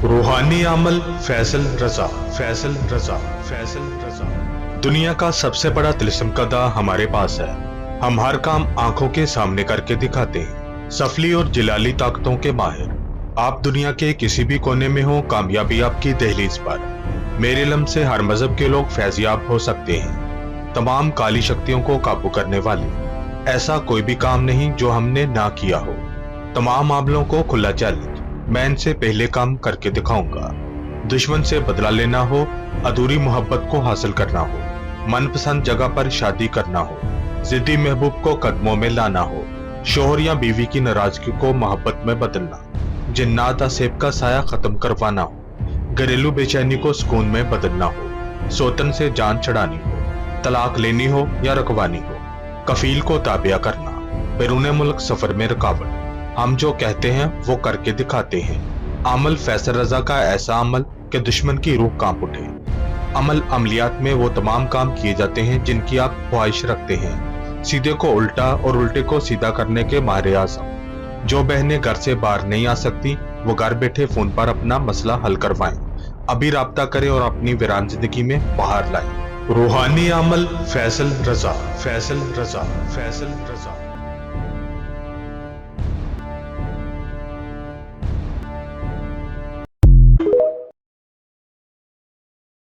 रूहानी अमल फैसल रजा, फैसल रजा, फैसल रजा। दुनिया का सबसे बड़ा तिलिस्म कदा हमारे पास है। हम हर काम आंखों के सामने करके दिखाते हैं, सफली और जिलाली ताकतों के माहिर। आप दुनिया के किसी भी कोने में हो, कामयाबी आपकी दहलीज पर। मेरे इल्म से हर मजहब के लोग फैजियाब हो सकते हैं, तमाम काली शक्तियों को काबू करने वाले। ऐसा कोई भी काम नहीं जो हमने ना किया हो। तमाम मामलों को खुला चैलेंज, मैं इनसे पहले काम करके दिखाऊंगा। दुश्मन से बदला लेना हो, अधूरी मोहब्बत को हासिल करना हो, मनपसंद जगह पर शादी करना हो, जिद्दी महबूब को कदमों में लाना हो, शोहर या बीवी की नाराजगी को मोहब्बत में बदलना, जिन्नात सेब का साया खत्म करवाना हो, घरेलू बेचैनी को सुकून में बदलना हो, सोतन से जान छड़ानी हो, तलाक लेनी हो या रखवानी हो, कफील को ताबिया करना, बैरून मुल्क सफर में रुकावट। हम जो कहते हैं वो करके दिखाते हैं। अमल फैसल रजा का ऐसा अमल कि दुश्मन की रूह कांप उठे। अमल अमलियात में वो तमाम काम किए जाते हैं जिनकी आप ख्वाहिश रखते हैं। सीधे को उल्टा और उल्टे को सीधा करने के माहिर आज़म। जो बहनें घर से बाहर नहीं आ सकती वो घर बैठे फोन पर अपना मसला हल करवाएं। अभी राब्ता करें और अपनी वीरान जिंदगी में बाहर लाएं। रूहानी अमल फैसल रजा, फैसल रजा, फैसल रजा।